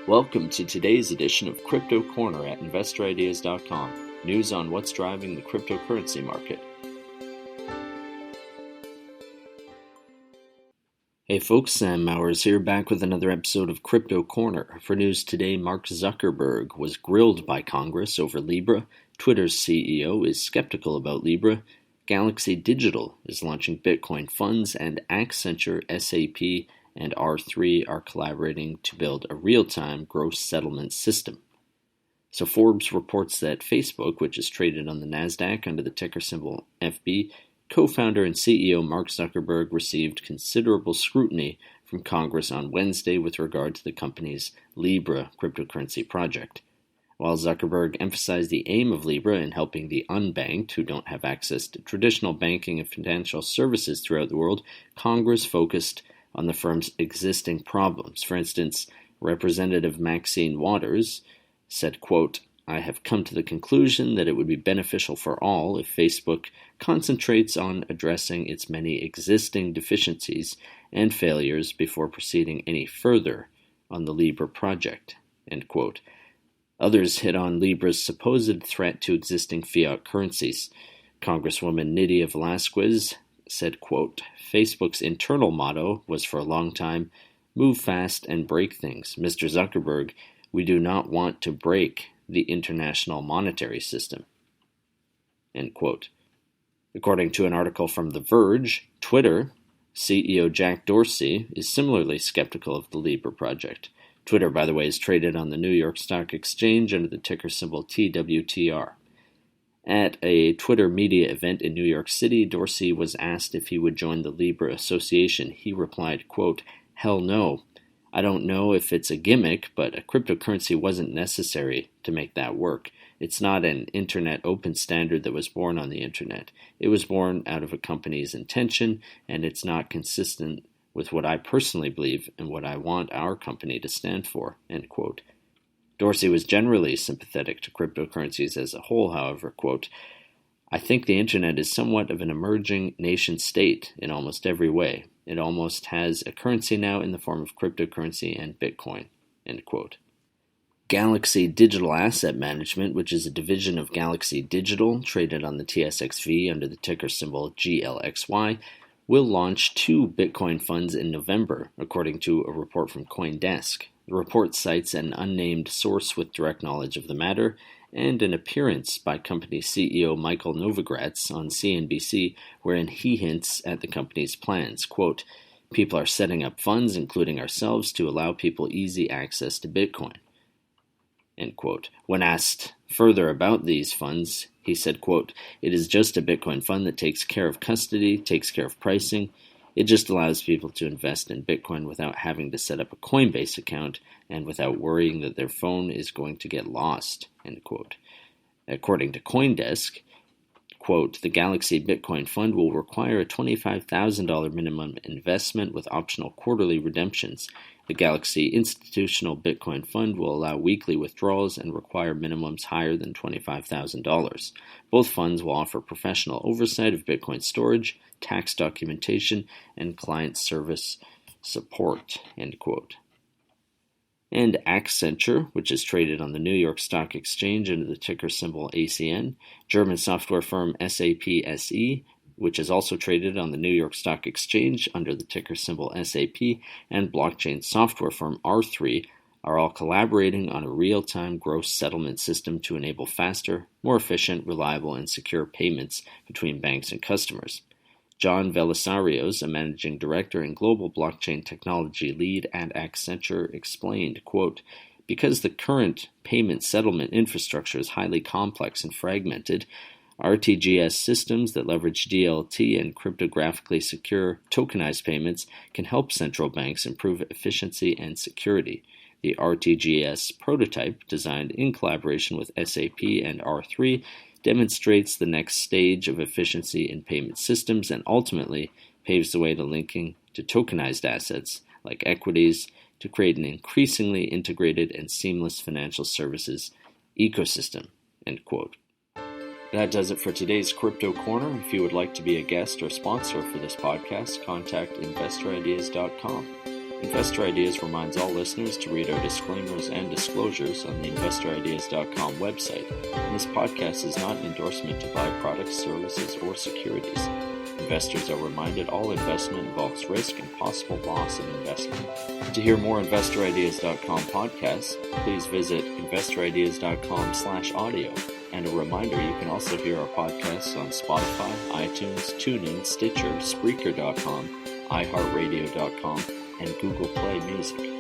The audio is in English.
Welcome to today's edition of Crypto Corner at InvestorIdeas.com. News on what's driving the cryptocurrency market. Hey folks, Sam Mowers here, back with another episode of Crypto Corner. For news today, Mark Zuckerberg was grilled by Congress over Libra, Twitter's CEO is skeptical about Libra, Galaxy Digital is launching Bitcoin funds, and Accenture, SAP, and R3 are collaborating to build a real-time gross settlement system. So Forbes reports that Facebook, which is traded on the NASDAQ under the ticker symbol FB, co-founder and CEO Mark Zuckerberg received considerable scrutiny from Congress on Wednesday with regard to the company's Libra cryptocurrency project. While Zuckerberg emphasized the aim of Libra in helping the unbanked who don't have access to traditional banking and financial services throughout the world, Congress focused on the firm's existing problems. For instance, Representative Maxine Waters said, quote, "I have come to the conclusion that it would be beneficial for all if Facebook concentrates on addressing its many existing deficiencies and failures before proceeding any further on the Libra project," end quote. Others hit on Libra's supposed threat to existing fiat currencies. Congresswoman Nydia Velázquez said, quote, "Facebook's internal motto was for a long time, move fast and break things. Mr. Zuckerberg, we do not want to break the international monetary system," end quote. According to an article from The Verge, Twitter CEO Jack Dorsey is similarly skeptical of the Libra project. Twitter, by the way, is traded on the New York Stock Exchange under the ticker symbol TWTR. At a Twitter media event in New York City, Dorsey was asked if he would join the Libra Association. He replied, quote, "Hell no. I don't know if it's a gimmick, but a cryptocurrency wasn't necessary to make that work. It's not an internet open standard that was born on the internet. It was born out of a company's intention, and it's not consistent with what I personally believe and what I want our company to stand for," end quote. Dorsey was generally sympathetic to cryptocurrencies as a whole, however, quote, "I think the internet is somewhat of an emerging nation state in almost every way. It almost has a currency now in the form of cryptocurrency and Bitcoin," end quote. Galaxy Digital Asset Management, which is a division of Galaxy Digital, traded on the TSXV under the ticker symbol GLXY, will launch 2 Bitcoin funds in November, according to a report from CoinDesk. The report cites an unnamed source with direct knowledge of the matter and an appearance by company CEO Michael Novogratz on CNBC, wherein he hints at the company's plans. Quote, "People are setting up funds, including ourselves, to allow people easy access to Bitcoin," end quote. When asked further about these funds, he said, quote, "It is just a Bitcoin fund that takes care of custody, takes care of pricing. It just allows people to invest in Bitcoin without having to set up a Coinbase account and without worrying that their phone is going to get lost," end quote. According to CoinDesk, quote, "The Galaxy Bitcoin Fund will require a $25,000 minimum investment with optional quarterly redemptions. The Galaxy Institutional Bitcoin Fund will allow weekly withdrawals and require minimums higher than $25,000. Both funds will offer professional oversight of Bitcoin storage, tax documentation, and client service support," end quote. And Accenture, which is traded on the New York Stock Exchange under the ticker symbol ACN, German software firm SAP SE, which is also traded on the New York Stock Exchange under the ticker symbol SAP, and blockchain software firm R3 are all collaborating on a real-time gross settlement system to enable faster, more efficient, reliable, and secure payments between banks and customers. John Velisarios, a managing director and global blockchain technology lead at Accenture, explained, quote, "Because the current payment settlement infrastructure is highly complex and fragmented, RTGS systems that leverage DLT and cryptographically secure tokenized payments can help central banks improve efficiency and security. The RTGS prototype, designed in collaboration with SAP and R3, demonstrates the next stage of efficiency in payment systems and ultimately paves the way to linking to tokenized assets like equities to create an increasingly integrated and seamless financial services ecosystem," end quote. That does it for today's Crypto Corner. If you would like to be a guest or sponsor for this podcast, contact InvestorIdeas.com. Investor Ideas reminds all listeners to read our disclaimers and disclosures on the InvestorIdeas.com website, and this podcast is not an endorsement to buy products, services, or securities. Investors are reminded all investment involves risk and possible loss of investment. To hear more InvestorIdeas.com podcasts, please visit InvestorIdeas.com/audio. And a reminder, you can also hear our podcasts on Spotify, iTunes, TuneIn, Stitcher, Spreaker.com, iHeartRadio.com, and Google Play Music.